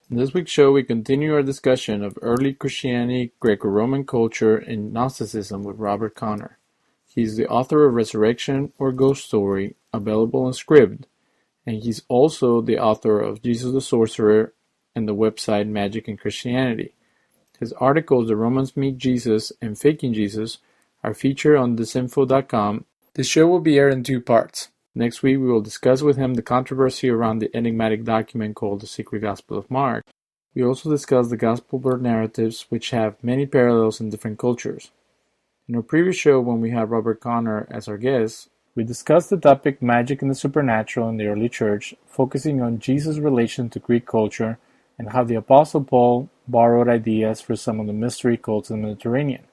In this week's show, we continue our discussion of early Christianity, Greco-Roman culture, and Gnosticism with Robert Connor. He's the author of Resurrection or Ghost Story, available on Scribd, and he's also the author of Jesus the Sorcerer and the website Magic and Christianity. His articles, The Romans Meet Jesus and Faking Jesus, are featured on thisinfo.com. This show will be aired in 2 parts. Next week, we will discuss with him the controversy around the enigmatic document called the Secret Gospel of Mark. We also discuss the Gospel birth narratives, which have many parallels in different cultures. In our previous show, when we had Robert Connor as our guest, we discussed the topic magic and the supernatural in the early church, focusing on Jesus' relation to Greek culture and how the Apostle Paul borrowed ideas for some of the mystery cults in the Mediterranean.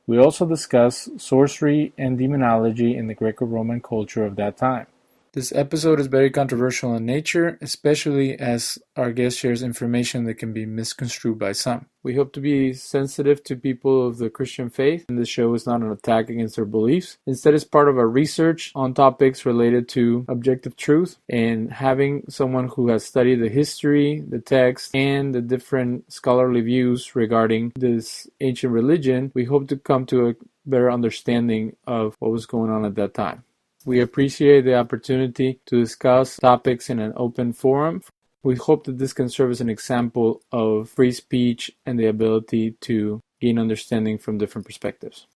We also discuss sorcery and demonology in the Greco-Roman culture of that time. This episode is very controversial in nature, especially as our guest shares information that can be misconstrued by some. We hope to be sensitive to people of the Christian faith, and this show is not an attack against their beliefs. Instead, it's part of our research on topics related to objective truth, and having someone who has studied the history, the text, and the different scholarly views regarding this ancient religion, we hope to come to a better understanding of what was going on at that time. We appreciate the opportunity to discuss topics in an open forum. We hope that this can serve as an example of free speech and the ability to gain understanding from different perspectives.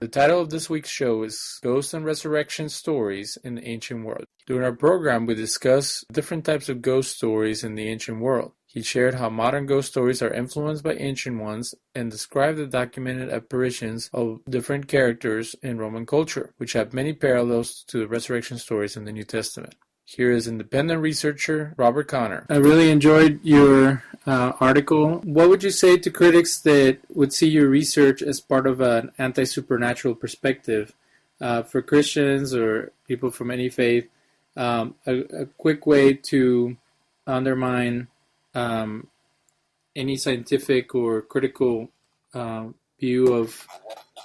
The title of this week's show is Ghost and Resurrection Stories in the Ancient World. During our program, we discuss different types of ghost stories in the ancient world. He shared how modern ghost stories are influenced by ancient ones and described the documented apparitions of different characters in Roman culture, which have many parallels to the resurrection stories in the New Testament. Here is independent researcher Robert Connor. I really enjoyed your article. What would you say to critics that would see your research as part of an anti-supernatural perspective? For Christians or people from any faith, a quick way to undermine any scientific or critical view of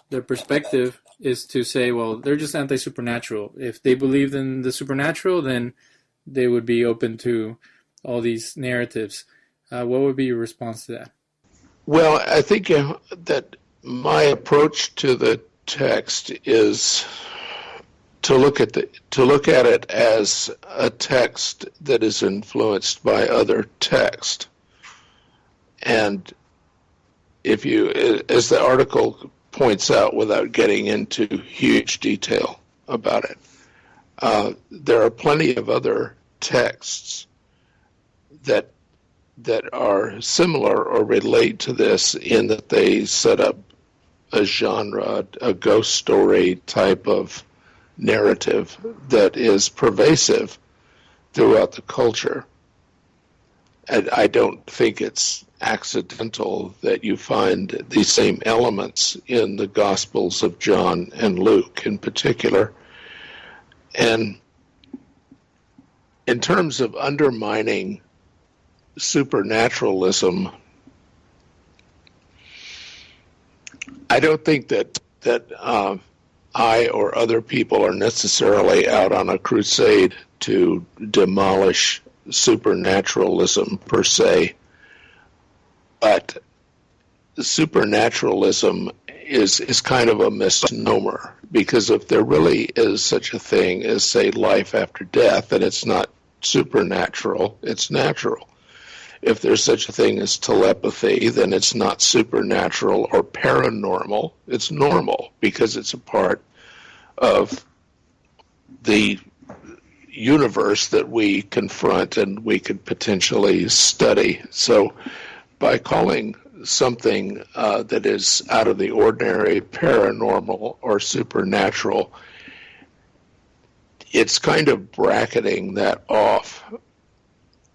their perspective is to say, well, they're just anti-supernatural. If they believed in the supernatural, then they would be open to all these narratives. What would be your response to that? Well, I think that my approach to the text is to look at it as a text that is influenced by other text. And if you, as the article points out without getting into huge detail about it, there are plenty of other texts that are similar or relate to this in that they set up a genre, a ghost story type of narrative that is pervasive throughout the culture. And I don't think it's accidental that you find these same elements in the Gospels of John and Luke in particular. And in terms of undermining supernaturalism, I don't think that I or other people are necessarily out on a crusade to demolish supernaturalism per se, but supernaturalism is kind of a misnomer, because if there really is such a thing as, say, life after death, then it's not supernatural, it's natural. If there's such a thing as telepathy, then it's not supernatural or paranormal, it's normal, because it's a part of the universe that we confront and we could potentially study. So by calling something that is out of the ordinary paranormal or supernatural, it's kind of bracketing that off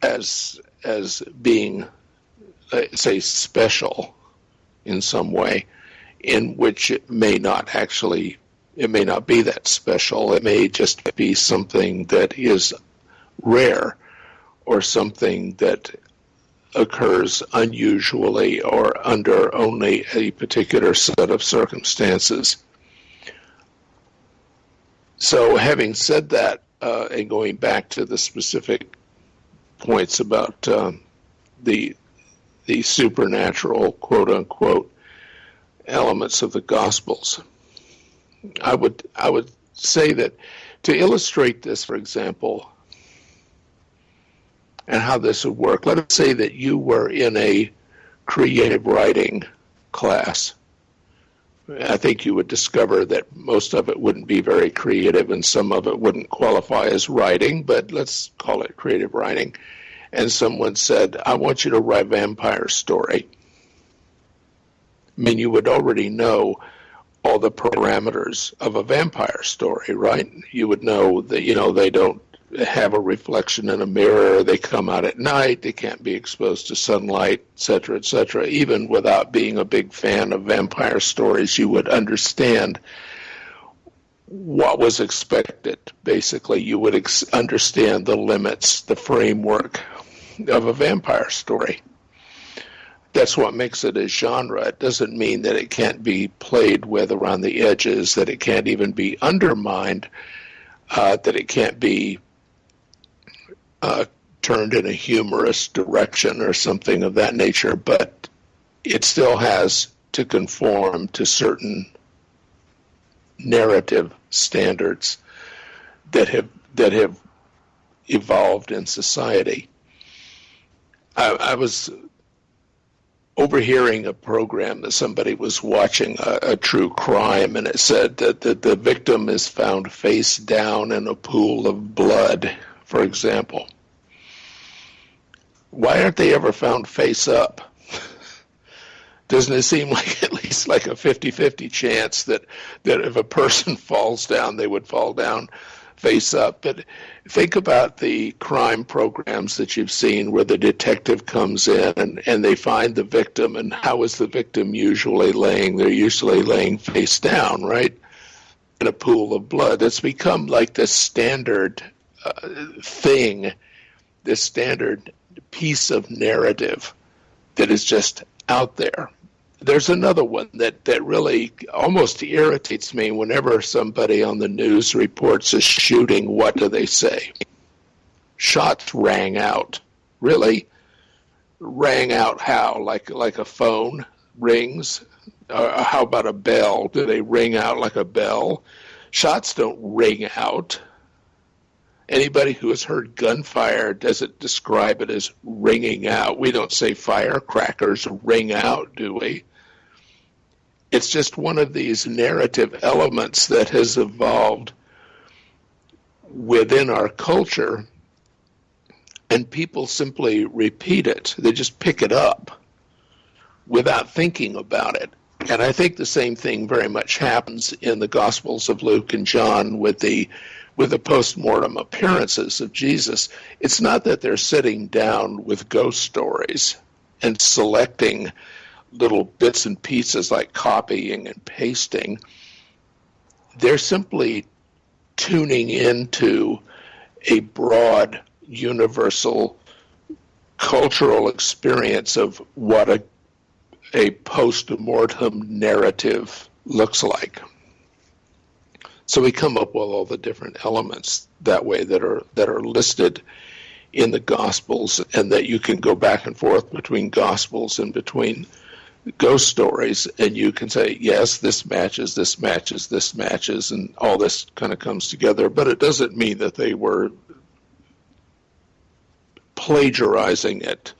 as being, say, special in some way, in which it may not be that special. It may just be something that is rare or something that occurs unusually or under only a particular set of circumstances. So having said that, and going back to the specific points about the supernatural, quote unquote, elements of the Gospels. I would say that to illustrate this, for example, and how this would work, let us say that you were in a creative writing class. I think you would discover that most of it wouldn't be very creative and some of it wouldn't qualify as writing, but let's call it creative writing. And someone said, I want you to write a vampire story. I mean, you would already know all the parameters of a vampire story, right? You would know that, they don't have a reflection in a mirror, they come out at night, they can't be exposed to sunlight, etc., etc. Even without being a big fan of vampire stories, you would understand what was expected. Basically, you would understand the limits, the framework of a vampire story. That's what makes it a genre. It doesn't mean that it can't be played with around the edges, that it can't even be undermined, that it can't be turned in a humorous direction or something of that nature, but it still has to conform to certain narrative standards that have evolved in society. I was overhearing a program that somebody was watching a true crime, and it said that the victim is found face down in a pool of blood, for example. Why aren't they ever found face up? Doesn't it seem like at least like a 50-50 chance that if a person falls down, they would fall down face up? But think about the crime programs that you've seen where the detective comes in and they find the victim, and how is the victim usually laying? They're usually laying face down, right? In a pool of blood. It's become like this standard thing, this standard piece of narrative that is just out there. There's another one that really almost irritates me whenever somebody on the news reports a shooting. What do they say? Shots rang out. Really? Rang out how? Like a phone rings? How about a bell? Do they ring out like a bell? Shots don't ring out. Anybody who has heard gunfire doesn't describe it as ringing out. We don't say firecrackers ring out, do we? It's just one of these narrative elements that has evolved within our culture, and people simply repeat it. They just pick it up without thinking about it. And I think the same thing very much happens in the Gospels of Luke and John with the post-mortem appearances of Jesus. It's not that they're sitting down with ghost stories and selecting little bits and pieces like copying and pasting. They're simply tuning into a broad, universal cultural experience of what a post-mortem narrative looks like. So we come up with all the different elements that way that are listed in the Gospels, and that you can go back and forth between Gospels and between ghost stories, and you can say, yes, this matches, this matches, this matches, and all this kind of comes together. But it doesn't mean that they were plagiarizing it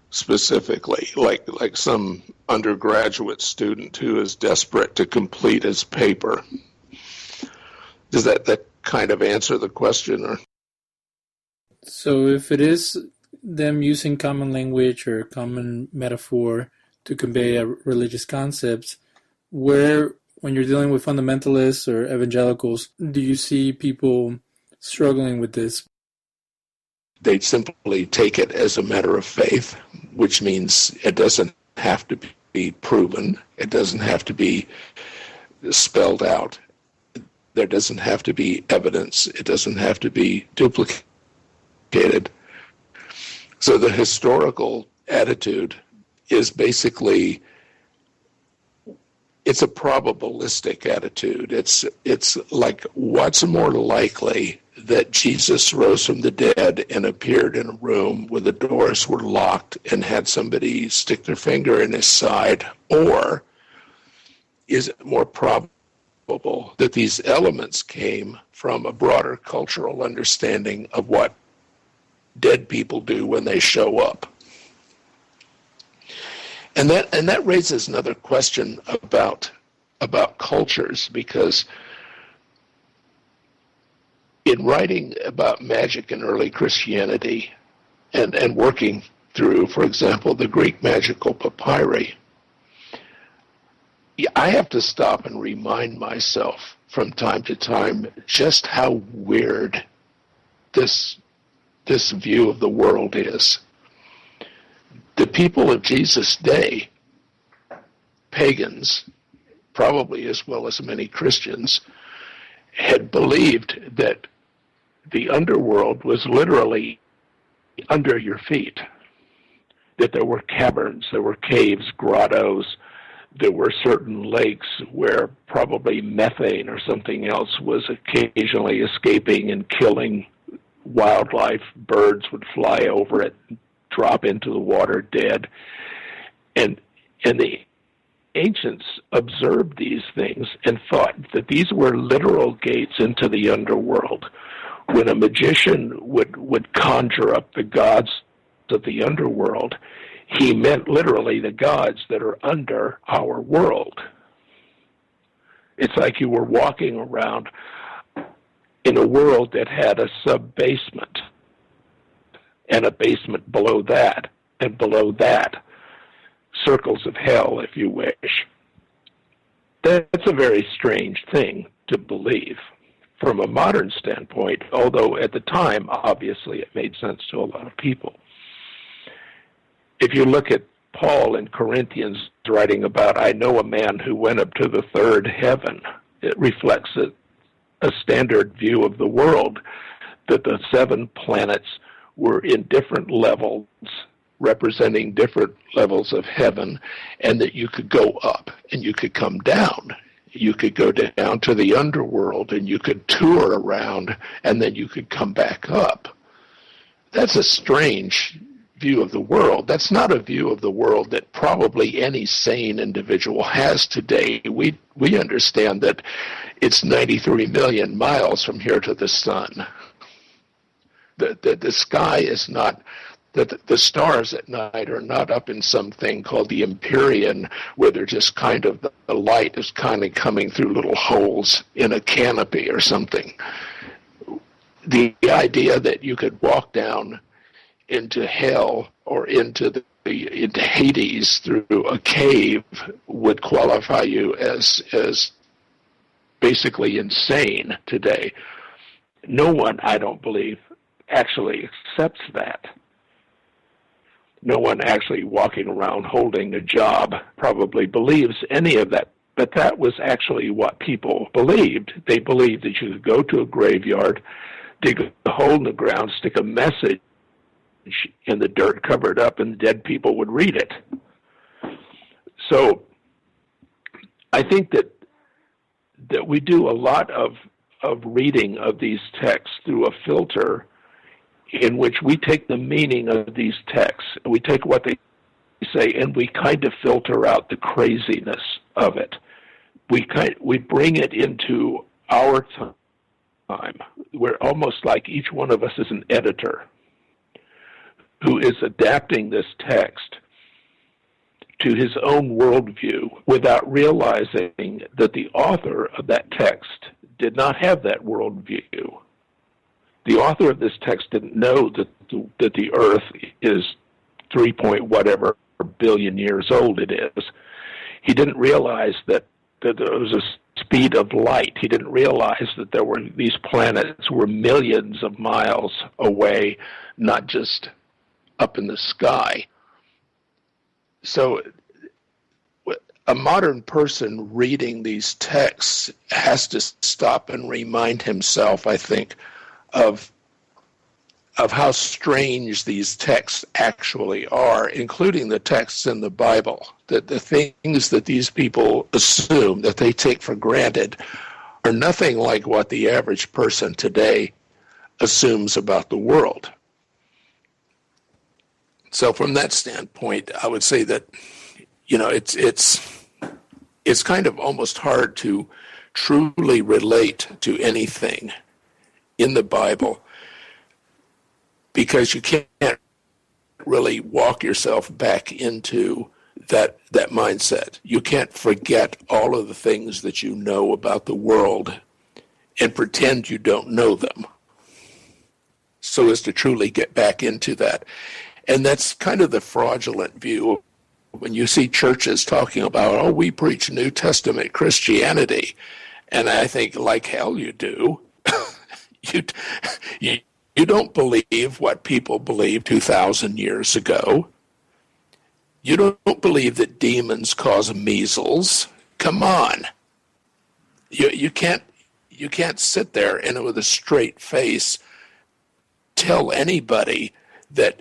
specifically, like some undergraduate student who is desperate to complete his paper. Does that kind of answer the question? Or? So if it is them using common language or common metaphor to convey religious concepts, where, when you're dealing with fundamentalists or evangelicals, do you see people struggling with this? They simply take it as a matter of faith, which means it doesn't have to be proven. It doesn't have to be spelled out. There doesn't have to be evidence. It doesn't have to be duplicated. So the historical attitude is basically, it's a probabilistic attitude. It's like, what's more likely that Jesus rose from the dead and appeared in a room where the doors were locked and had somebody stick their finger in his side? Or is it more probable that these elements came from a broader cultural understanding of what dead people do when they show up? And that raises another question about cultures, because in writing about magic in early Christianity and working through, for example, the Greek magical papyri, I have to stop and remind myself from time to time just how weird this view of the world is. The people of Jesus' day, pagans, probably as well as many Christians, had believed that the underworld was literally under your feet, that there were caverns, there were caves, grottos, there were certain lakes where probably methane or something else was occasionally escaping and killing wildlife. Birds would fly over it, drop into the water dead. And the ancients observed these things and thought that these were literal gates into the underworld. When a magician would conjure up the gods of the underworld, he meant literally the gods that are under our world. It's like you were walking around in a world that had a sub-basement and a basement below that, and below that, circles of hell, if you wish. That's a very strange thing to believe from a modern standpoint, although at the time, obviously, it made sense to a lot of people. If you look at Paul in Corinthians writing about, I know a man who went up to the third heaven, it reflects a standard view of the world, that the 7 planets were in different levels, representing different levels of heaven, and that you could go up and you could come down. You could go down to the underworld and you could tour around and then you could come back up. That's a strange view of the world. That's not a view of the world that probably any sane individual has today. We understand that it's 93 million miles from here to the sun. The sky is not, the stars at night are not up in something called the Empyrean, where they're just kind of, the light is kind of coming through little holes in a canopy or something. The idea that you could walk down into hell or into Hades through a cave would qualify you as basically insane today. No one, I don't believe, actually accepts that. No one actually walking around holding a job probably believes any of that. But that was actually what people believed. They believed that you could go to a graveyard, dig a hole in the ground, stick a message in the dirt, cover it up, and dead people would read it. So I think that we do a lot of reading of these texts through a filter in which we take the meaning of these texts, and we take what they say, and we kind of filter out the craziness of it. We bring it into our time. We're almost like each one of us is an editor who is adapting this text to his own worldview without realizing that the author of that text did not have that worldview. The author of this text didn't know that the earth is 3 point whatever billion years old it is. He didn't realize that there was a speed of light. He didn't realize that there were these planets were millions of miles away, not just up in the sky. So a modern person reading these texts has to stop and remind himself, I think, of how strange these texts actually are, including the texts in the Bible, that the things that these people assume, that they take for granted, are nothing like what the average person today assumes about the world. So from that standpoint, I would say that, it's kind of almost hard to truly relate to anything in the Bible because you can't really walk yourself back into that mindset. You can't forget all of the things that you know about the world and pretend you don't know them so as to truly get back into that. And that's kind of the fraudulent view when you see churches talking about, we preach New Testament Christianity. And I think, like hell you do. You don't believe what people believed 2,000 years ago. You don't believe that demons cause measles. Come on. You can't sit there and with a straight face tell anybody that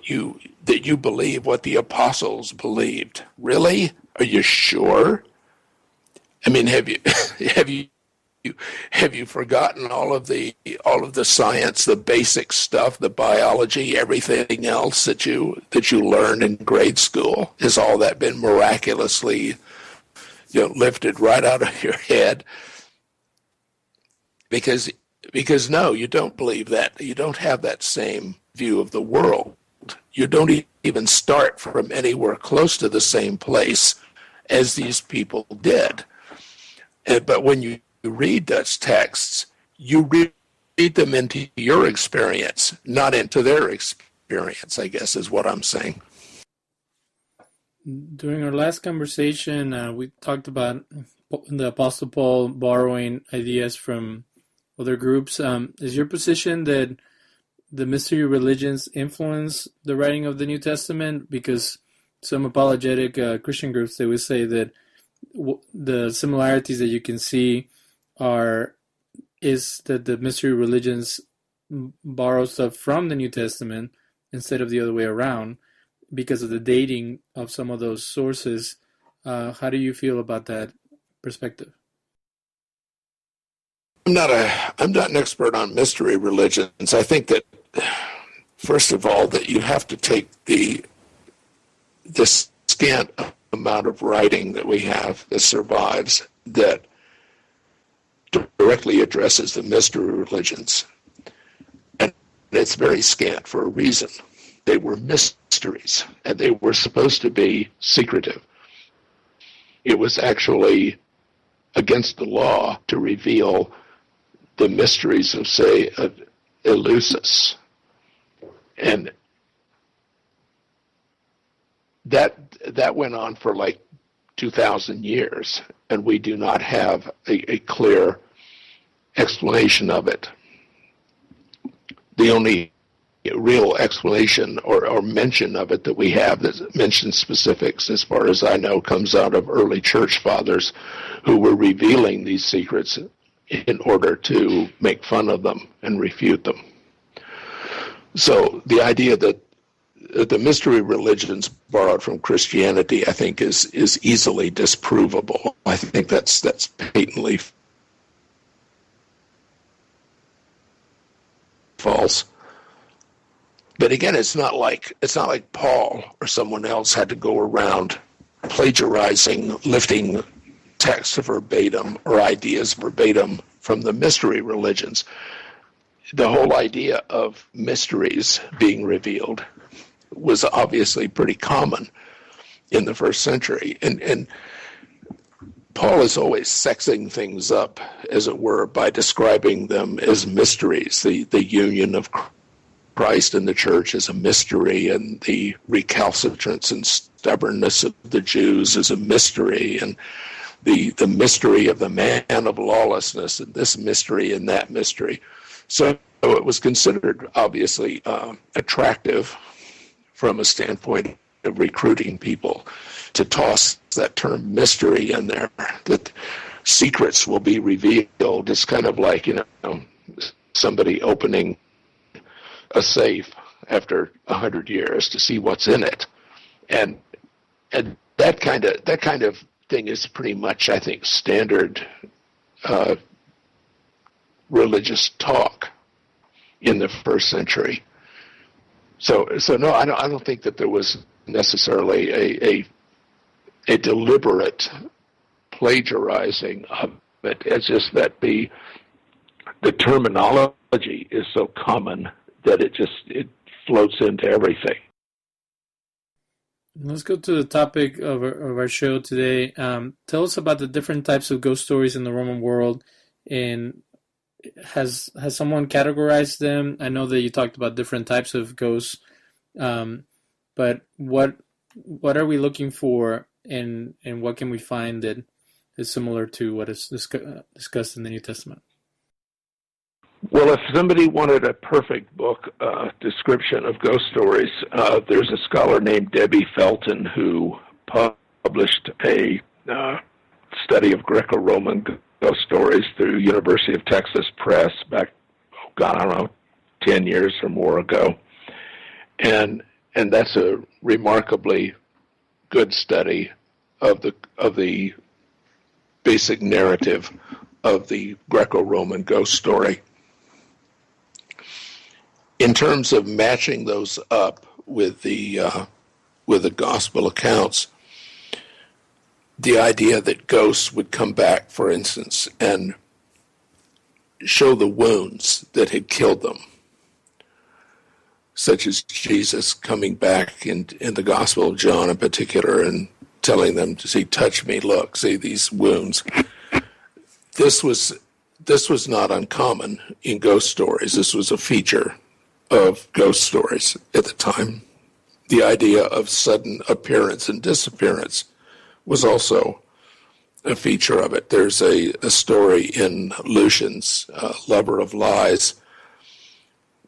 you believe what the apostles believed. Really? Are you sure? I mean, have you forgotten all of the science, the basic stuff, the biology, everything else that you learned in grade school? Has all that been miraculously lifted right out of your head? Because no, you don't believe that. You don't have that same view of the world. You don't even start from anywhere close to the same place as these people did. But when you read those texts, you read them into your experience, not into their experience, I guess is what I'm saying. During our last conversation, we talked about the Apostle Paul borrowing ideas from other groups. Is your position that the mystery religions influence the writing of the New Testament? Because some apologetic Christian groups, they would say that the similarities that you can see is that the mystery religions borrow stuff from the New Testament instead of the other way around because of the dating of some of those sources. How do you feel about that perspective? I'm not an expert on mystery religions. I think that, first of all, that you have to take the scant amount of writing that we have that survives that directly addresses the mystery religions. And it's very scant for a reason. They were mysteries, and they were supposed to be secretive. It was actually against the law to reveal the mysteries of, say, Eleusis. And that went on for like 2,000 years, and we do not have a clear explanation of it. The only real explanation or mention of it that we have that mentions specifics, as far as I know, comes out of early church fathers who were revealing these secrets in order to make fun of them and refute them. So the idea that the mystery religions borrowed from Christianity, I think, is easily disprovable. I think that's patently false. But again, it's not like Paul or someone else had to go around plagiarizing, lifting text verbatim or ideas verbatim from the mystery religions. The whole idea of mysteries being revealed was obviously pretty common in the first century. And Paul is always sexing things up, as it were, by describing them as mysteries. The union of Christ and the church is a mystery, and the recalcitrance and stubbornness of the Jews is a mystery, and the mystery of the man of lawlessness, and this mystery and that mystery. So it was considered, obviously, attractive from a standpoint of recruiting people to toss that term mystery in there, that secrets will be revealed. It's kind of like, somebody opening a safe after 100 years to see what's in it. And that kind of thing is pretty much, I think, standard religious talk in the first century. So no, I don't think that there was necessarily a deliberate plagiarizing of it. It's just that the terminology is so common that it floats into everything. Let's go to the topic of our show today. Tell us about the different types of ghost stories in the Roman world, and has someone categorized them? I know that you talked about different types of ghosts, but what are we looking for, and what can we find that is similar to what is discussed in the New Testament? Well, if somebody wanted a perfect book description of ghost stories, there's a scholar named Debbie Felton who published a study of Greco-Roman ghost stories through University of Texas Press back, I don't know, 10 years or more ago. And that's a remarkably good study of the basic narrative of the Greco-Roman ghost story. In terms of matching those up with the gospel accounts, the idea that ghosts would come back, for instance, and show the wounds that had killed them, such as Jesus coming back in the Gospel of John in particular and telling them to see, touch me, look, see these wounds. This was not uncommon in ghost stories. This was a feature of ghost stories at the time. The idea of sudden appearance and disappearance was also a feature of it. There's a story in Lucian's Lover of Lies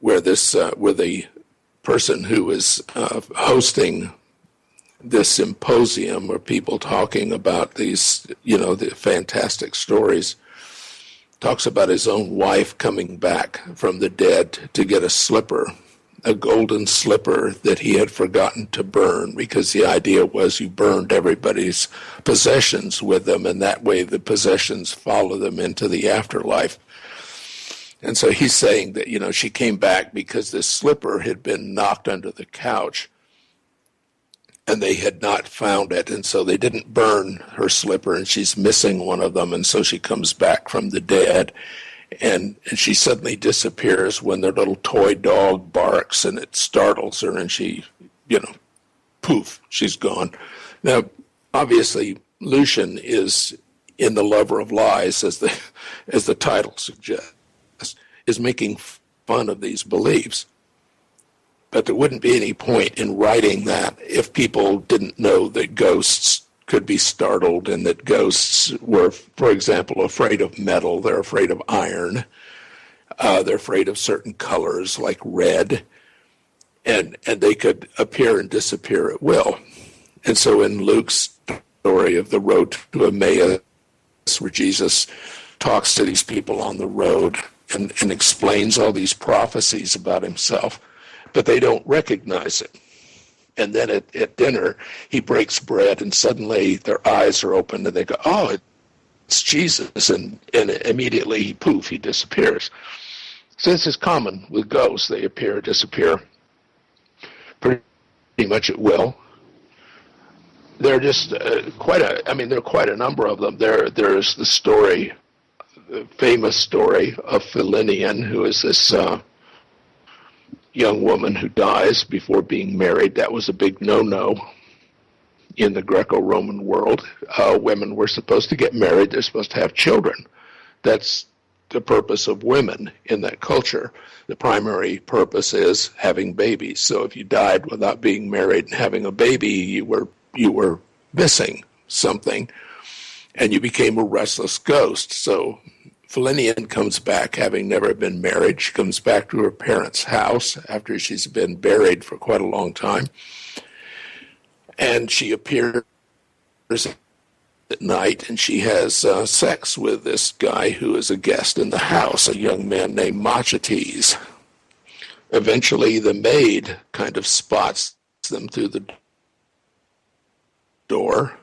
where the person who was hosting this symposium where people talking about these, the fantastic stories, talks about his own wife coming back from the dead to get a slipper, a golden slipper that he had forgotten to burn, because the idea was you burned everybody's possessions with them, and that way the possessions follow them into the afterlife. And so he's saying that, she came back because this slipper had been knocked under the couch and they had not found it, and so they didn't burn her slipper, and she's missing one of them, and so she comes back from the dead, and she suddenly disappears when their little toy dog barks, and it startles her, and she, poof, she's gone. Now, obviously, Lucian is in The Lover of Lies, as the title suggests, is making fun of these beliefs. But there wouldn't be any point in writing that if people didn't know that ghosts could be startled and that ghosts were, for example, afraid of metal, they're afraid of iron, they're afraid of certain colors like red, and they could appear and disappear at will. And so in Luke's story of the road to Emmaus, where Jesus talks to these people on the road and explains all these prophecies about himself, but they don't recognize it. And then at dinner, he breaks bread, and suddenly their eyes are open, and they go, oh, it's Jesus, and immediately, poof, he disappears. So this is common with ghosts. They appear, disappear pretty much at will. They're just there are quite a number of them. There's the story, the famous story of Philinian, who is this young woman who dies before being married. That was a big no-no in the Greco-Roman world. Women were supposed to get married. They're supposed to have children. That's the purpose of women in that culture. The primary purpose is having babies. So if you died without being married and having a baby, you were missing something, and you became a restless ghost. So Philinian comes back, having never been married. She comes back to her parents' house after she's been buried for quite a long time. And she appears at night, and she has sex with this guy who is a guest in the house, a young man named Machates. Eventually, the maid kind of spots them through the door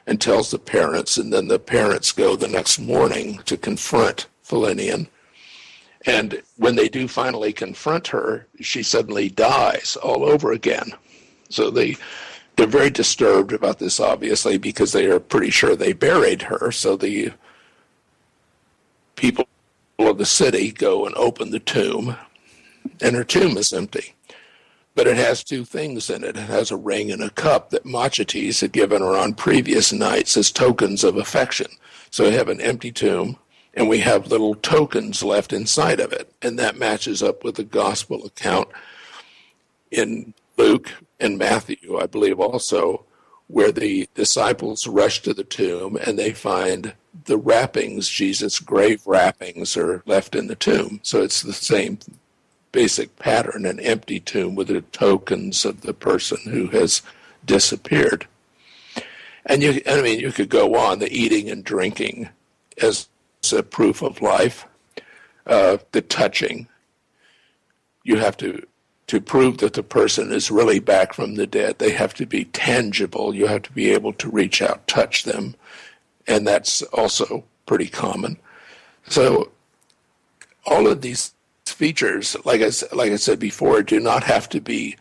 and tells the parents, and then the parents go the next morning to confront Philinian. And when they do finally confront her, she suddenly dies all over again. So they're very disturbed about this, obviously, because they are pretty sure they buried her. So the people of the city go and open the tomb, and her tomb is empty. But it has two things in it. It has a ring and a cup that Machates had given her on previous nights as tokens of affection. So we have an empty tomb, and we have little tokens left inside of it. And that matches up with the gospel account in Luke and Matthew, I believe also, where the disciples rush to the tomb and they find the wrappings, Jesus' grave wrappings, are left in the tomb. So it's the same basic pattern, an empty tomb with the tokens of the person who has disappeared. And you could go on, the eating and drinking as a proof of life, the touching. You have to prove that the person is really back from the dead. They have to be tangible. You have to be able to reach out, touch them, and that's also pretty common. So all of these features, like I said before, do not have to be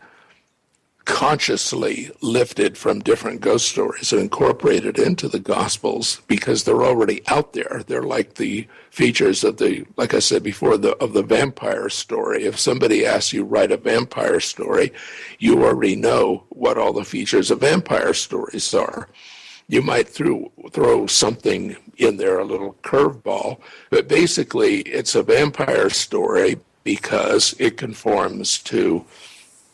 consciously lifted from different ghost stories and incorporated into the Gospels, because they're already out there. They're like the features of like I said before, of the vampire story. If somebody asks you write a vampire story, you already know what all the features of vampire stories are. You might throw something in there, a little curveball, but basically it's a vampire story because it conforms to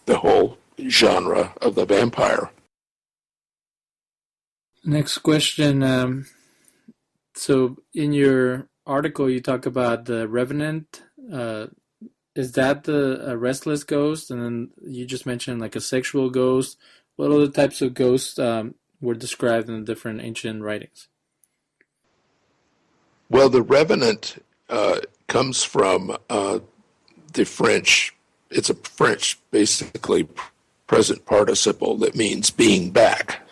the whole genre of the vampire. Next question. So in your article, you talk about the Revenant. Is that a restless ghost? And then you just mentioned like a sexual ghost. What other types of ghosts were described in the different ancient writings? Well, the Revenant comes from the French. It's a French, basically, present participle that means being back.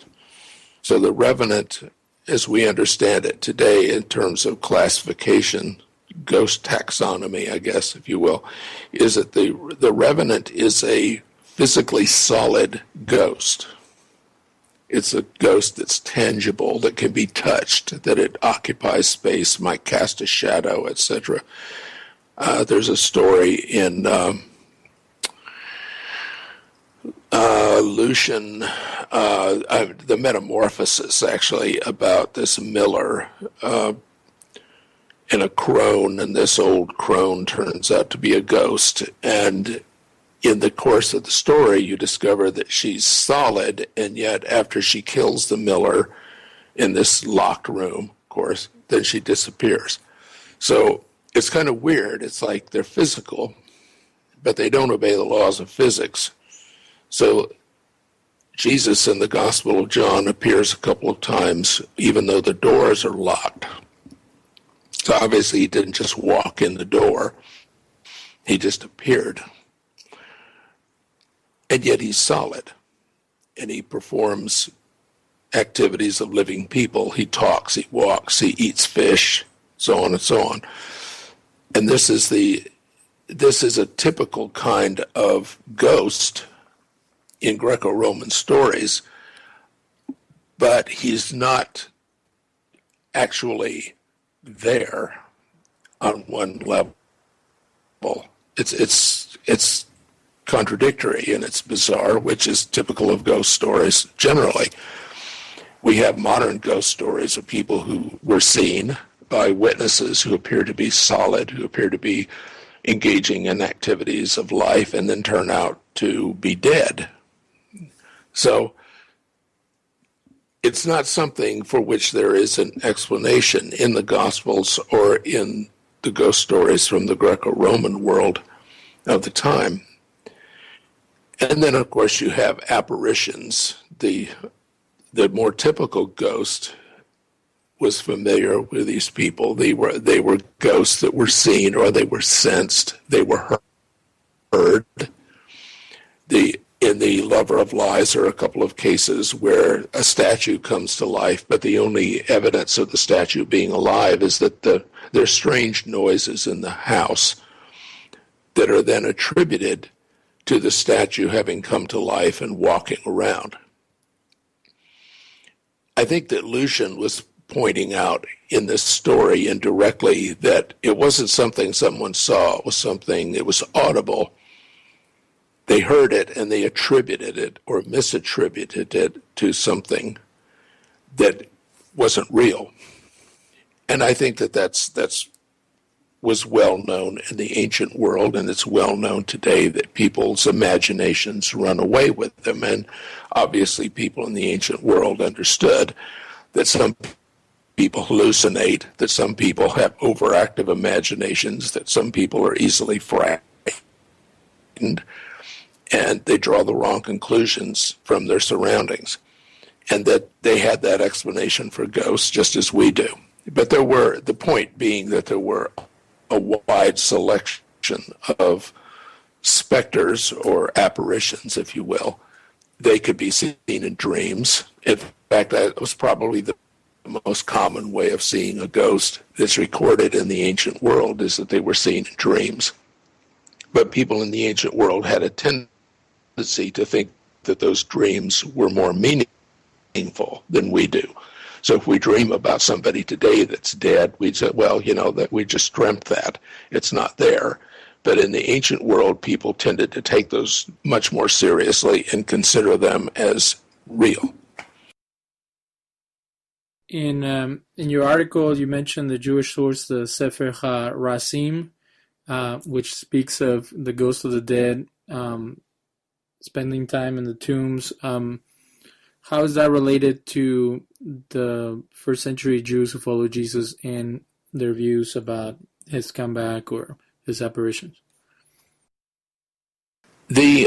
So the Revenant, as we understand it today in terms of classification, ghost taxonomy, I guess, if you will, is that the Revenant is a physically solid ghost. It's a ghost that's tangible, that can be touched, that it occupies space, might cast a shadow, etc. There's a story in Lucian, the Metamorphosis, actually, about this miller and a crone, and this old crone turns out to be a ghost. And in the course of the story, you discover that she's solid, and yet after she kills the miller in this locked room, of course, then she disappears. So it's kind of weird. It's like they're physical, but they don't obey the laws of physics. So Jesus in the Gospel of John appears a couple of times, even though the doors are locked. So obviously he didn't just walk in the door. He just appeared. And yet he's solid, and he performs activities of living people. He talks, he walks, he eats fish, so on and so on. And this is a typical kind of ghost in Greco-Roman stories, but he's not actually there on one level. It's contradictory and it's bizarre, which is typical of ghost stories generally. We have modern ghost stories of people who were seen by witnesses who appear to be solid, who appear to be engaging in activities of life, and then turn out to be dead. So it's not something for which there is an explanation in the Gospels or in the ghost stories from the Greco-Roman world of the time. And then, of course, you have apparitions. The more typical ghost was familiar with these people. They were ghosts that were seen, or they were sensed. They were heard. In the Lover of Lies are a couple of cases where a statue comes to life, but the only evidence of the statue being alive is that there's strange noises in the house. that are then attributed to the statue having come to life and walking around. I think that Lucian was pointing out in this story indirectly that it wasn't something someone saw, it was something that was audible. They heard it and they attributed it or misattributed it to something that wasn't real. And I think that that's was well known in the ancient world, and it's well known today that people's imaginations run away with them. And obviously people in the ancient world understood that some people hallucinate, that some people have overactive imaginations, that some people are easily frightened, and they draw the wrong conclusions from their surroundings. And that they had that explanation for ghosts just as we do. But the point being that there were a wide selection of specters or apparitions, if you will. They could be seen in dreams. In fact, that was probably the most common way of seeing a ghost that's recorded in the ancient world, is that they were seen in dreams. But people in the ancient world had a tendency to think that those dreams were more meaningful than we do. So if we dream about somebody today that's dead, we'd say, well, that we just dreamt that. It's not there. But in the ancient world, people tended to take those much more seriously and consider them as real. In your article, you mentioned the Jewish source, the Sepher Ha-Razim, which speaks of the ghosts of the dead spending time in the tombs. How is that related to the first century Jews who followed Jesus and their views about his comeback or his apparitions? The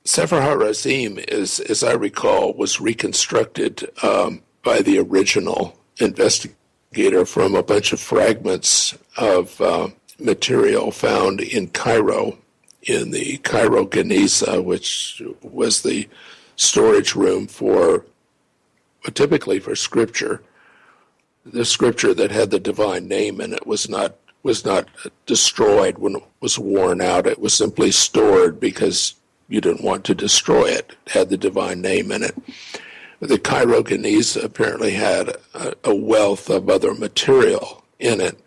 Sepher Ha-Razim, as I recall, was reconstructed by the original investigator from a bunch of fragments of material found in Cairo, in the Cairo Geniza, which was the storage room typically for scripture. The scripture that had the divine name in it was not destroyed when it was worn out. It was simply stored because you didn't want to destroy it. It had the divine name in it. The Cairo Geniza apparently had a wealth of other material in it,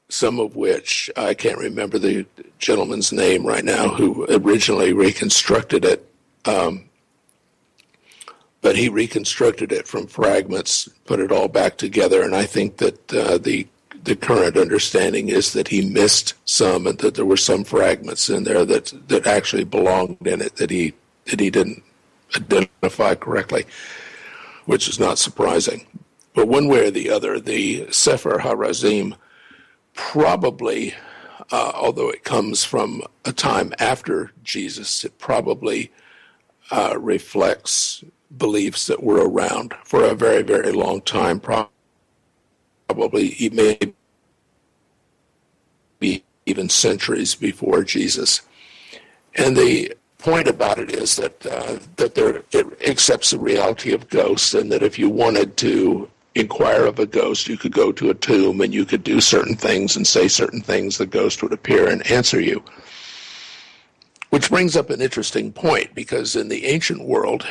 some of which I can't remember the gentleman's name right now who originally reconstructed it. But he reconstructed it from fragments, put it all back together, and I think that the current understanding is that he missed some, and that there were some fragments in there that actually belonged in it that he didn't identify correctly, which is not surprising. But one way or the other, the Sepher Ha-Razim probably, although it comes from a time after Jesus, it probably reflects beliefs that were around for a very, very long time, probably maybe even centuries before Jesus. And the point about it is that it accepts the reality of ghosts, and that if you wanted to inquire of a ghost, you could go to a tomb and you could do certain things and say certain things, the ghost would appear and answer you. Which brings up an interesting point, because in the ancient world,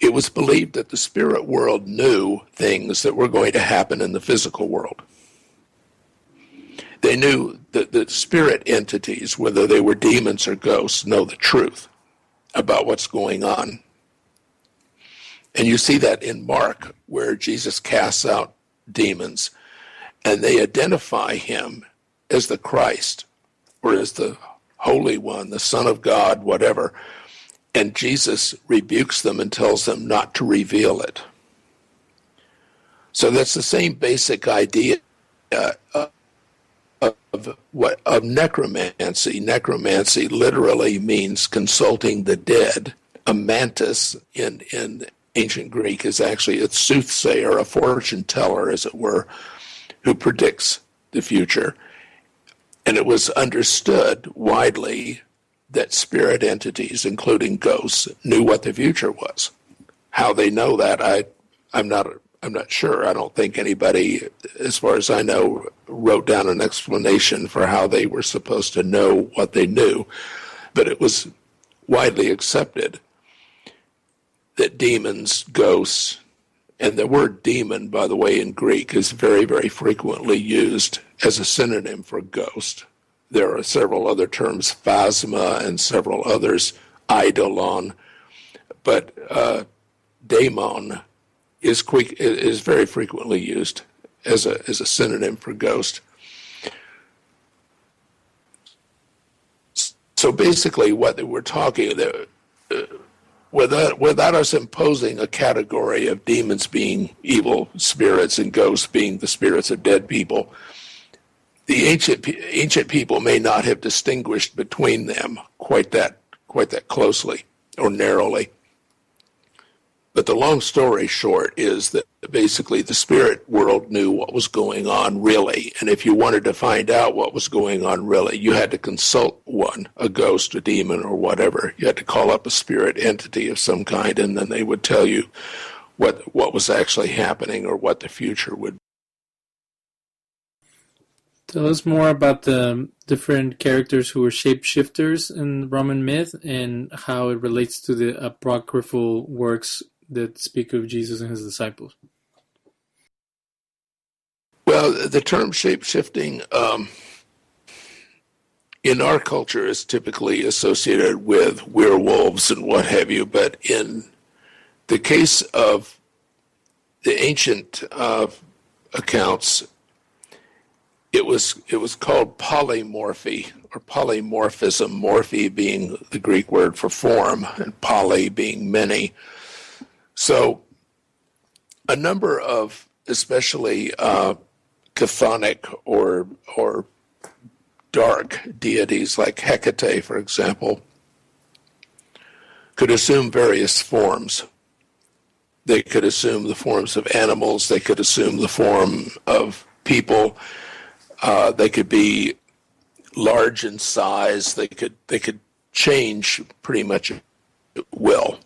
it was believed that the spirit world knew things that were going to happen in the physical world. They knew that the spirit entities, whether they were demons or ghosts, know the truth about what's going on. And you see that in Mark, where Jesus casts out demons, and they identify him as the Christ, or as the Holy One, the Son of God, whatever. And Jesus rebukes them and tells them not to reveal it. So that's the same basic idea of necromancy. Necromancy literally means consulting the dead. A mantis in ancient Greek is actually a soothsayer, a fortune teller, as it were, who predicts the future. And it was understood widely that spirit entities, including ghosts, knew what the future was. How they know that, I'm not I'm not sure. I don't think anybody, as far as I know, wrote down an explanation for how they were supposed to know what they knew. But it was widely accepted that demons, ghosts, and the word demon, by the way, in Greek is very, very frequently used as a synonym for ghost. There are several other terms, phasma, and several others, eidolon, but daemon is very frequently used as a synonym for ghost. So basically, what we're talking without us imposing a category of demons being evil spirits and ghosts being the spirits of dead people, the ancient people may not have distinguished between them quite that closely or narrowly. But the long story short is that basically the spirit world knew what was going on really, and if you wanted to find out what was going on really, you had to consult one, a ghost, a demon, or whatever. You had to call up a spirit entity of some kind, and then they would tell you what was actually happening or what the future would be. Tell us more about the different characters who were shapeshifters in Roman myth and how it relates to the apocryphal works that speak of Jesus and his disciples. Well, the term shape-shifting in our culture is typically associated with werewolves and what have you, but in the case of the ancient accounts, it was called polymorphy or polymorphism, morphe being the Greek word for form and poly being many. So a number of especially chthonic or dark deities like Hecate, for example, could assume various forms. They could assume the forms of animals. They could assume the form of people. They could be large in size. They could change pretty much at will.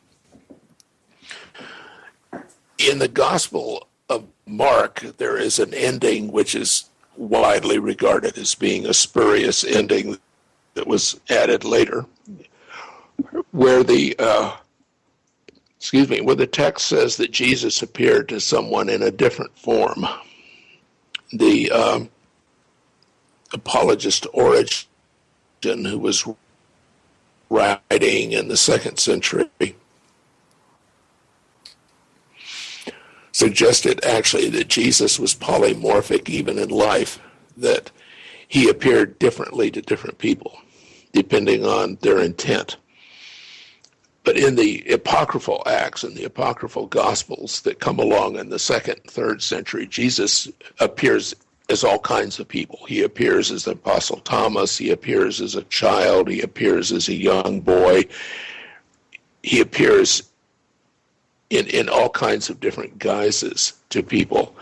In the Gospel of Mark, there is an ending which is widely regarded as being a spurious ending that was added later, where the text says that Jesus appeared to someone in a different form. The apologist Origen, who was writing in the 2nd century, suggested actually that Jesus was polymorphic even in life, that he appeared differently to different people, depending on their intent. But in the apocryphal Acts and the apocryphal Gospels that come along in the 2nd, 3rd century, Jesus appears as all kinds of people. He appears as the Apostle Thomas, he appears as a child, he appears as a young boy, he appears in all kinds of different guises to people.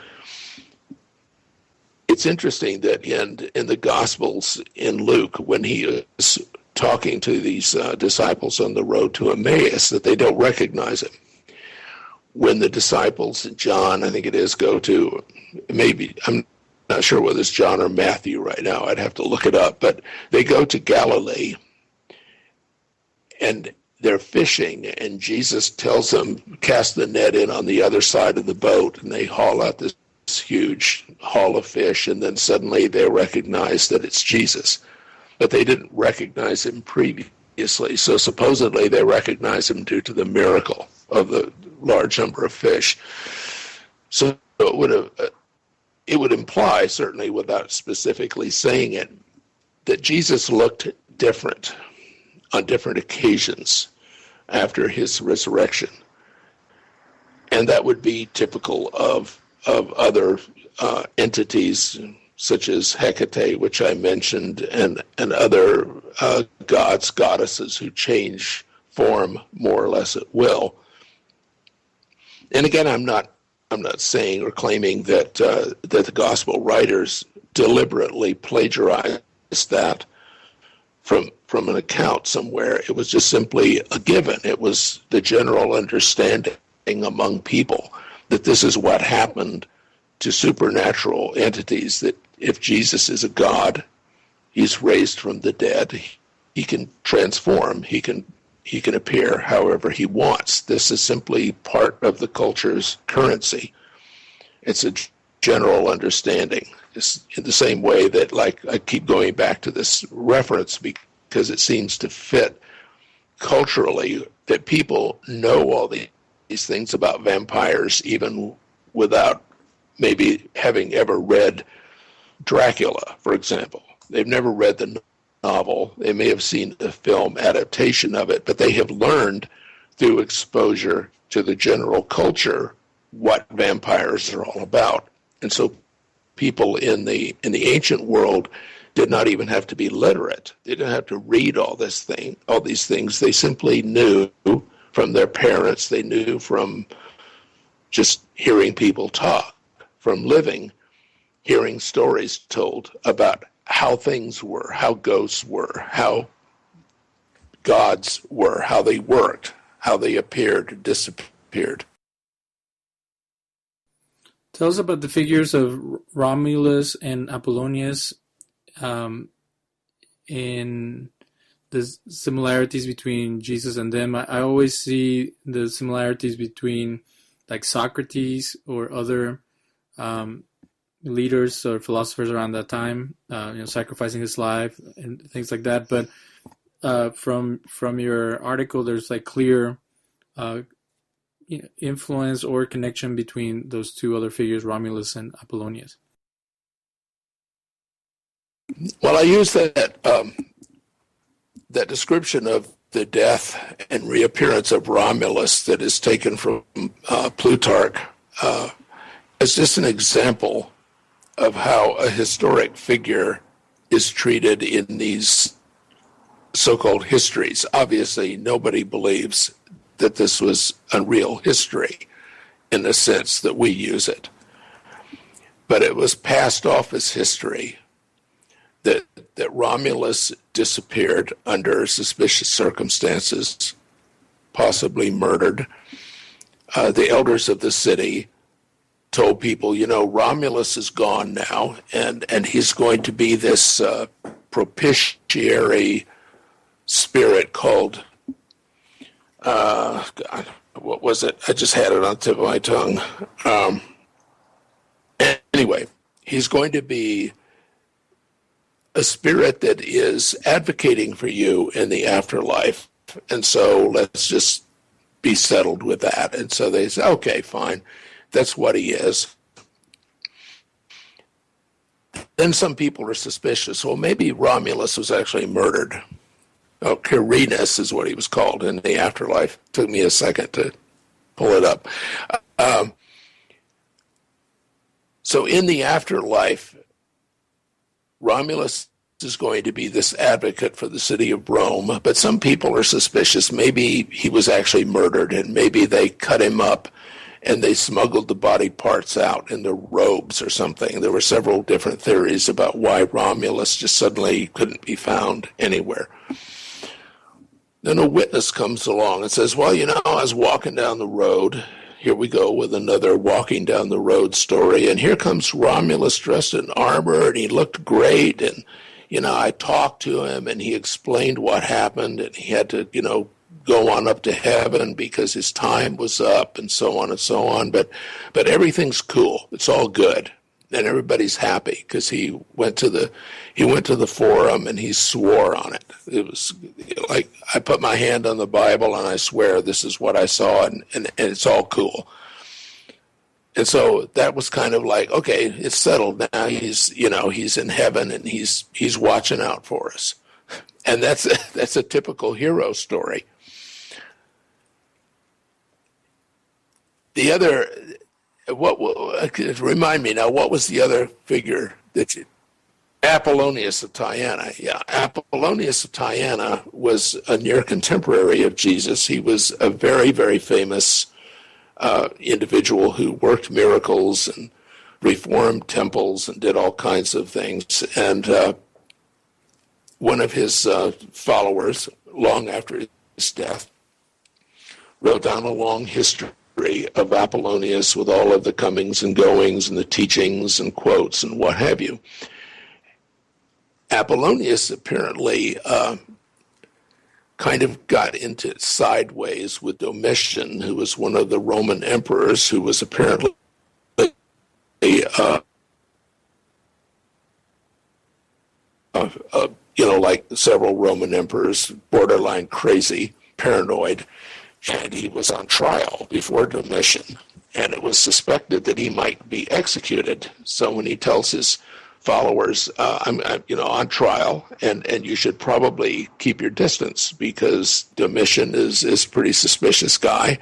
It's interesting that in the Gospels in Luke, when he is talking to these disciples on the road to Emmaus, that they don't recognize him. When the disciples in John, I think it is, go to, maybe, I'm not sure whether it's John or Matthew right now, I'd have to look it up, but they go to Galilee and they're fishing, and Jesus tells them, cast the net in on the other side of the boat, and they haul out this huge haul of fish, and then suddenly they recognize that it's Jesus. But they didn't recognize him previously, so supposedly they recognize him due to the miracle of the large number of fish. So it would imply, certainly without specifically saying it, that Jesus looked different on different occasions after his resurrection. And that would be typical of other entities such as Hecate, which I mentioned, and other gods, goddesses who change form more or less at will. And again, I'm not saying or claiming that the gospel writers deliberately plagiarized that from an account somewhere. It was just simply a given. It was the general understanding among people that this is what happened to supernatural entities, that if Jesus is a god, he's raised from the dead, he can transform, he can appear however he wants. This is simply part of the culture's currency. It's a general understanding. It's in the same way that, like, I keep going back to this reference because it seems to fit culturally, that people know all these things about vampires even without maybe having ever read Dracula, for example. They've never read the novel. They may have seen the film adaptation of it, but they have learned through exposure to the general culture what vampires are all about. And so people in the ancient world did not even have to be literate. They didn't have to read all these things. They simply knew from their parents. They knew from just hearing people talk, from hearing stories told about how things were, how ghosts were, how gods were, how they worked, how they appeared, disappeared. Tell us about the figures of Romulus and Apollonius, in the similarities between Jesus and them. I always see the similarities between, like, Socrates or other leaders or philosophers around that time, sacrificing his life and things like that. But from your article, there's like clear influence or connection between those two other figures, Romulus and Apollonius. Well, I use that description of the death and reappearance of Romulus that is taken from Plutarch as just an example of how a historic figure is treated in these so-called histories. Obviously, nobody believes that this was a real history in the sense that we use it. But it was passed off as history that Romulus disappeared under suspicious circumstances, possibly murdered. The elders of the city told people, Romulus is gone now, and he's going to be this propitiatory spirit called, God, what was it? I just had it on the tip of my tongue. Anyway, he's going to be a spirit that is advocating for you in the afterlife. And so let's just be settled with that. And so they say, okay, fine. That's what he is. Then some people are suspicious. Well, maybe Romulus was actually murdered. Oh, Quirinus is what he was called in the afterlife. Took me a second to pull it up. So in the afterlife, Romulus is going to be this advocate for the city of Rome, but some people are suspicious. Maybe he was actually murdered, and maybe they cut him up and they smuggled the body parts out in the robes or something. There were several different theories about why Romulus just suddenly couldn't be found anywhere. Then a witness comes along and says, well, I was walking down the road. Here we go with another walking down the road story. And here comes Romulus dressed in armor, and he looked great. And, I talked to him, and he explained what happened, and he had to, go on up to heaven because his time was up, and so on and so on. But everything's cool. It's all good. And everybody's happy because he went to the forum and he swore on it. It was like, I put my hand on the Bible and I swear this is what I saw, and it's all cool. And so that was kind of like, okay, it's settled now. He's in heaven and he's watching out for us. And that's a typical hero story. The other, remind me now, what was the other figure that Apollonius of Tyana. Yeah, Apollonius of Tyana was a near contemporary of Jesus. He was a very, very famous individual who worked miracles and reformed temples and did all kinds of things. And one of his followers, long after his death, wrote down a long history of Apollonius with all of the comings and goings and the teachings and quotes and what have you. Apollonius apparently kind of got into it sideways with Domitian, who was one of the Roman emperors, who was apparently like several Roman emperors, borderline crazy, paranoid, and he was on trial before Domitian, and it was suspected that he might be executed. So when he tells his followers, I'm on trial, and you should probably keep your distance because Domitian is a pretty suspicious guy.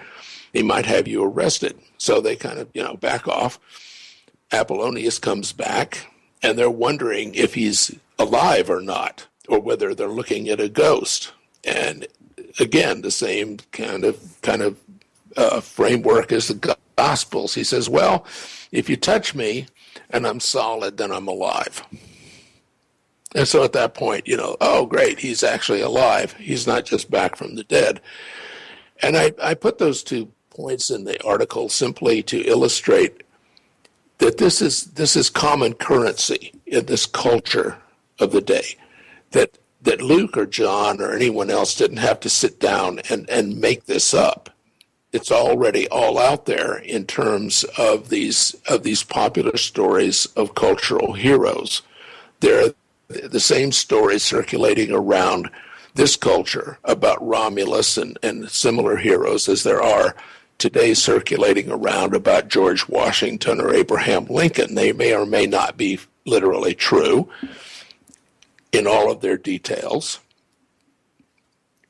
He might have you arrested. So they kind of, back off. Apollonius comes back, and they're wondering if he's alive or not, or whether they're looking at a ghost. And again, the same kind of framework as the Gospels. He says, well, if you touch me and I'm solid, then I'm alive. And so at that point, oh, great, he's actually alive. He's not just back from the dead. And I put those 2 points in the article simply to illustrate that this is common currency in this culture of the day, that Luke or John or anyone else didn't have to sit down and make this up. It's already all out there in terms of these popular stories of cultural heroes. They're the same stories circulating around this culture about Romulus and similar heroes as there are today circulating around about George Washington or Abraham Lincoln. They may or may not be literally true in all of their details,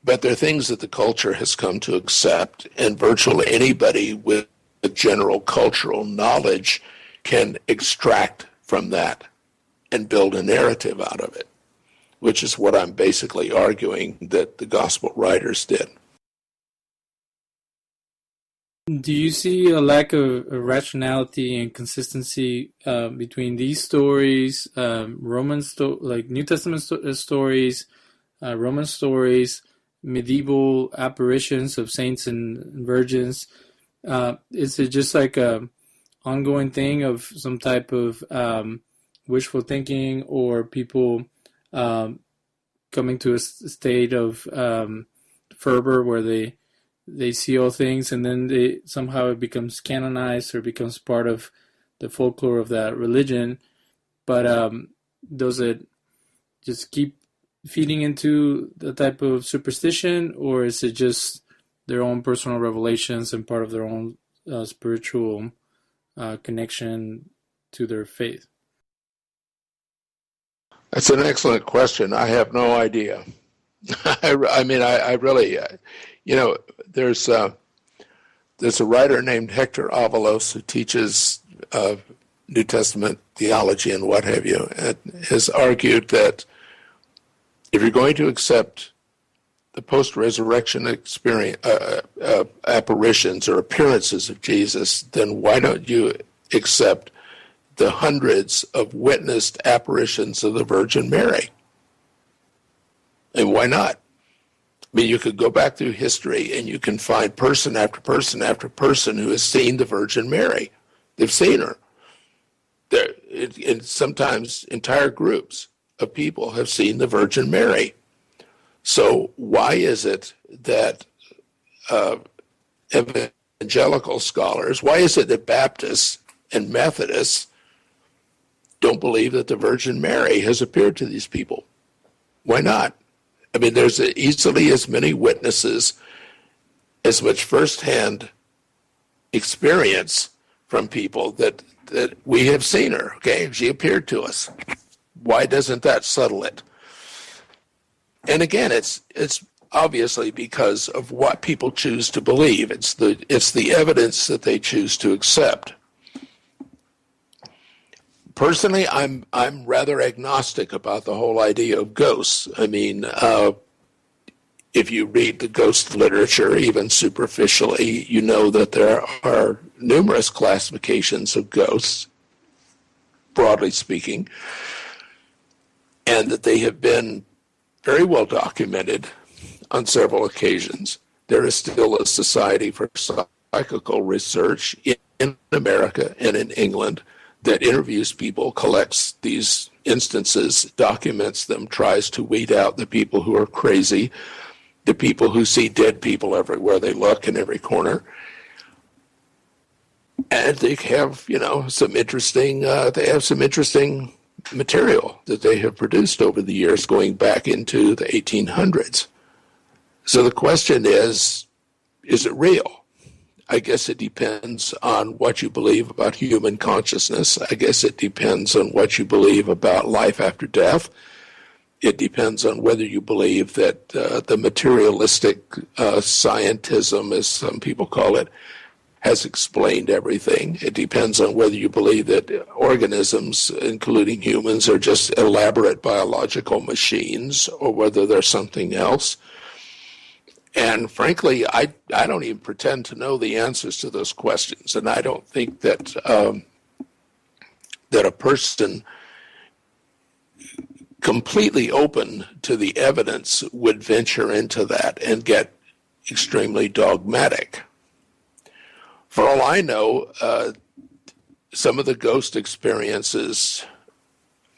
but they're things that the culture has come to accept, and virtually anybody with general cultural knowledge can extract from that and build a narrative out of it, which is what I'm basically arguing that the gospel writers did. Do you see a lack of rationality and consistency between these stories, like New Testament stories, Roman stories, medieval apparitions of saints and virgins? Is it just like a ongoing thing of some type of wishful thinking, or people coming to a state of fervor where they see all things, and then somehow it becomes canonized or becomes part of the folklore of that religion? But does it just keep feeding into the type of superstition, or is it just their own personal revelations and part of their own spiritual connection to their faith? That's an excellent question. I have no idea. I really, there's a writer named Hector Avalos who teaches New Testament theology and what have you, and has argued that if you're going to accept the post-resurrection experience, apparitions or appearances of Jesus, then why don't you accept the hundreds of witnessed apparitions of the Virgin Mary? And why not? I mean, you could go back through history and you can find person after person after person who has seen the Virgin Mary. They've seen her. And sometimes entire groups of people have seen the Virgin Mary. So why is it that evangelical scholars, why is it that Baptists and Methodists don't believe that the Virgin Mary has appeared to these people? Why not? I mean, there's easily as many witnesses, as much firsthand experience from people that we have seen her, okay? She appeared to us. Why doesn't that settle it? And again, it's obviously because of what people choose to believe. It's the evidence that they choose to accept. Personally, I'm rather agnostic about the whole idea of ghosts. I mean, if you read the ghost literature, even superficially, you know that there are numerous classifications of ghosts, broadly speaking, and that they have been very well documented on several occasions. There is still a Society for psychical research in America and in England that interviews people, collects these instances, documents them, tries to weed out the people who are crazy, the people who see dead people everywhere they look in every corner. And they have, some interesting, material that they have produced over the years going back into the 1800s. So the question is it real? I guess it depends on what you believe about human consciousness. I guess it depends on what you believe about life after death. It depends on whether you believe that the materialistic scientism, as some people call it, has explained everything. It depends on whether you believe that organisms, including humans, are just elaborate biological machines or whether they're something else. And frankly, I don't even pretend to know the answers to those questions. And I don't think that that a person completely open to the evidence would venture into that and get extremely dogmatic. For all I know, some of the ghost experiences,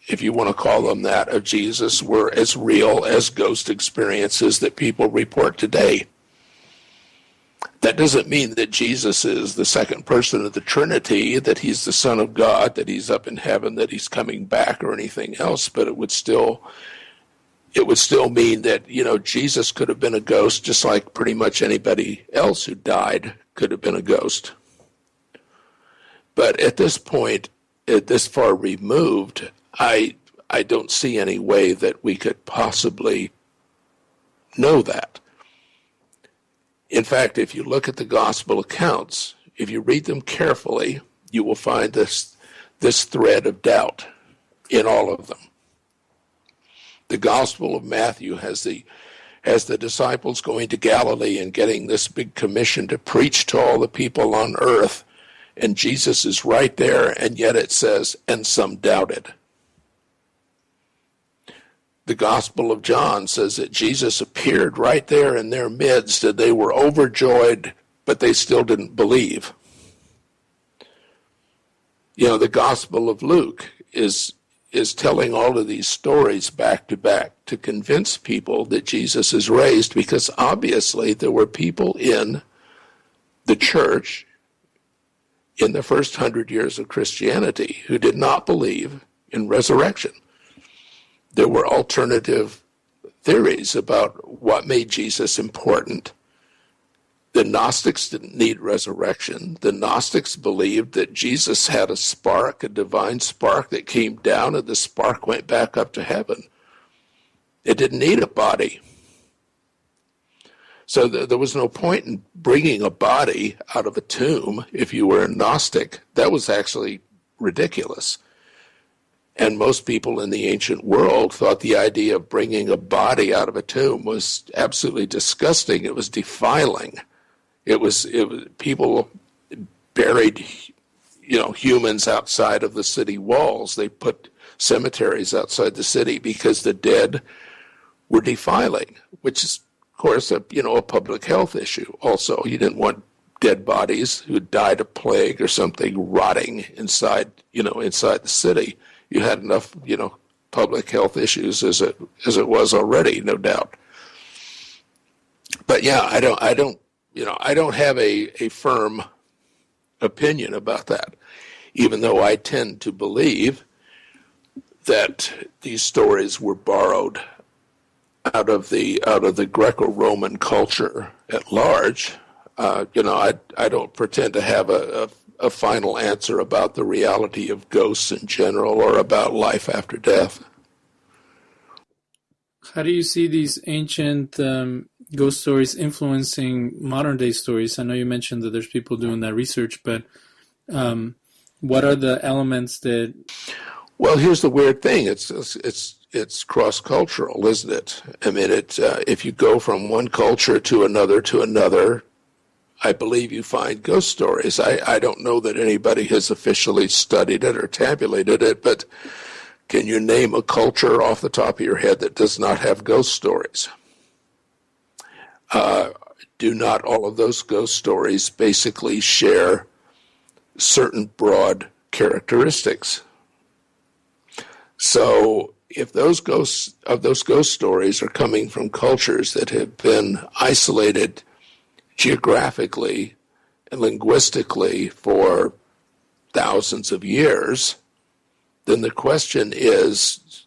if you want to call them that, of Jesus were as real as ghost experiences that people report today. That doesn't mean that Jesus is the second person of the Trinity, that he's the Son of God, that he's up in heaven, that he's coming back or anything else, but it would still mean that, Jesus could have been a ghost just like pretty much anybody else who died could have been a ghost. But at this point, this far removed, I don't see any way that we could possibly know that. In fact, if you look at the gospel accounts, if you read them carefully, you will find this thread of doubt in all of them. The Gospel of Matthew has the disciples going to Galilee and getting this big commission to preach to all the people on earth, and Jesus is right there, and yet it says, and some doubted. The Gospel of John says that Jesus appeared right there in their midst, and they were overjoyed, but they still didn't believe. The Gospel of Luke is telling all of these stories back to back to convince people that Jesus is raised, because obviously there were people in the church in the first 100 years of Christianity who did not believe in resurrection. There were alternative theories about what made Jesus important. The Gnostics didn't need resurrection. The Gnostics believed that Jesus had a spark, a divine spark that came down, and the spark went back up to heaven. It didn't need a body. So there was no point in bringing a body out of a tomb if you were a Gnostic. That was actually ridiculous. And most people in the ancient world thought the idea of bringing a body out of a tomb was absolutely disgusting. It was defiling. It was people buried, humans outside of the city walls. They put cemeteries outside the city because the dead were defiling, which is, of course, a public health issue. Also, you didn't want dead bodies who died of plague or something rotting inside the city. You had enough, public health issues as it was already, no doubt. But yeah, I don't have a firm opinion about that, even though I tend to believe that these stories were borrowed out of the Greco-Roman culture at large. I don't pretend to have a final answer about the reality of ghosts in general or about life after death. How do you see these ancient ghost stories influencing modern day stories? I know you mentioned that there's people doing that research, but what are the elements that... Well, here's the weird thing. It's cross-cultural, isn't it? I mean, if you go from one culture to another, I believe you find ghost stories. I don't know that anybody has officially studied it or tabulated it, but can you name a culture off the top of your head that does not have ghost stories? do not all of those ghost stories basically share certain broad characteristics? So if those ghost stories are coming from cultures that have been isolated geographically and linguistically for thousands of years, then the question is,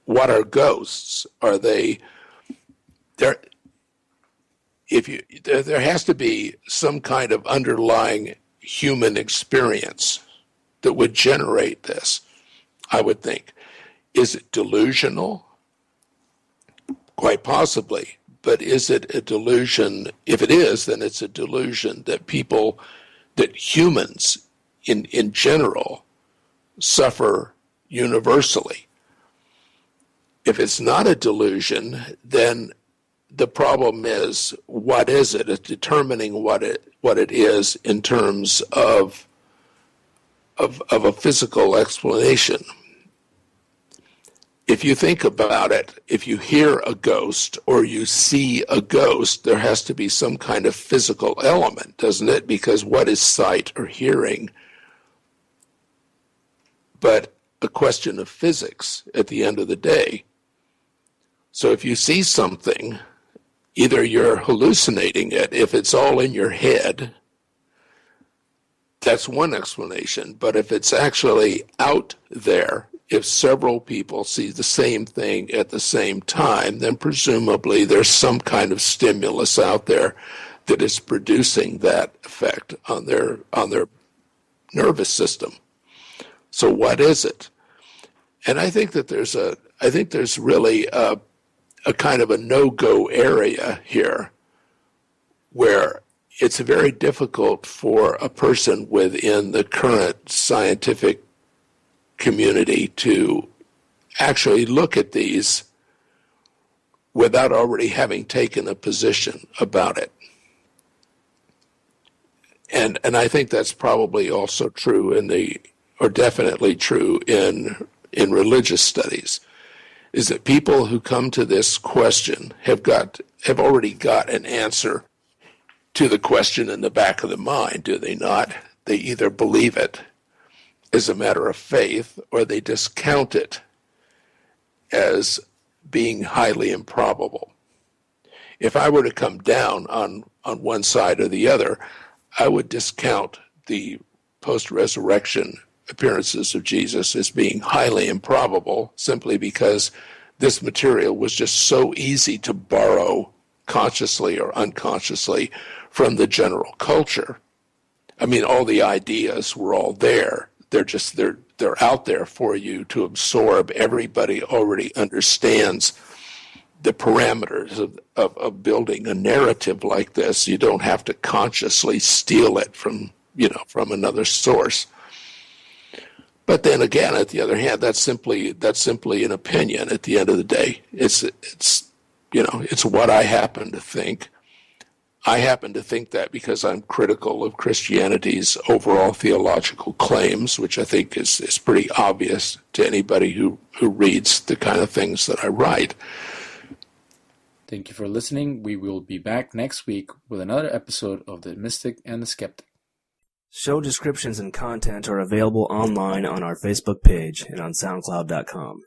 what are ghosts? Are they there? There has to be some kind of underlying human experience that would generate this, I would think. Is it delusional? Quite possibly. But is it a delusion? If it is, then it's a delusion that humans in general suffer universally. If it's not a delusion, then the problem is, what is it? It's determining what it is in terms of a physical explanation. If you think about it, if you hear a ghost or you see a ghost, there has to be some kind of physical element, doesn't it? Because what is sight or hearing but a question of physics at the end of the day? So if you see something, either you're hallucinating it. If it's all in your head, that's one explanation. But if it's actually out there, if several people see the same thing at the same time, then presumably there's some kind of stimulus out there that is producing that effect on their nervous system. So what is it? And I think that there's really a kind of a no-go area here where it's very difficult for a person within the current scientific community to actually look at these without already having taken a position about it. And I think that's probably also true or definitely true in religious studies, is that people who come to this question have already got an answer to the question in the back of the mind, do they not? They either believe it as a matter of faith, or they discount it as being highly improbable. If I were to come down on one side or the other, I would discount the post-resurrection appearances of Jesus as being highly improbable, simply because this material was just so easy to borrow consciously or unconsciously from the general culture. I mean, all the ideas were all there. They're out there for you to absorb. Everybody already understands the parameters of building a narrative like this. You don't have to consciously steal it from another source. But then again, at the other hand, that's simply an opinion. At the end of the day, it's what I happen to think. I happen to think that because I'm critical of Christianity's overall theological claims, which I think is pretty obvious to anybody who reads the kind of things that I write. Thank you for listening. We will be back next week with another episode of The Mystic and the Skeptic. Show descriptions and content are available online on our Facebook page and on SoundCloud.com.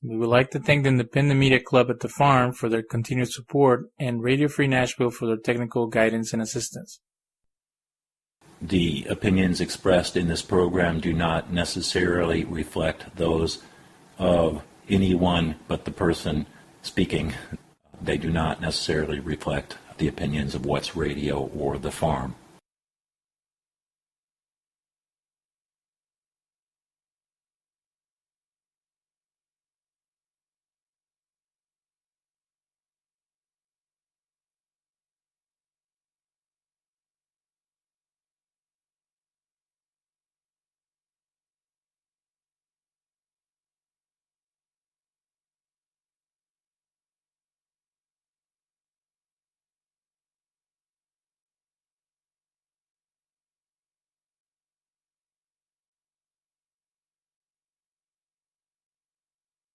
We would like to thank the Independent Media Club at the Farm for their continued support and Radio Free Nashville for their technical guidance and assistance. The opinions expressed in this program do not necessarily reflect those of anyone but the person speaking. They do not necessarily reflect the opinions of What's Radio or the Farm.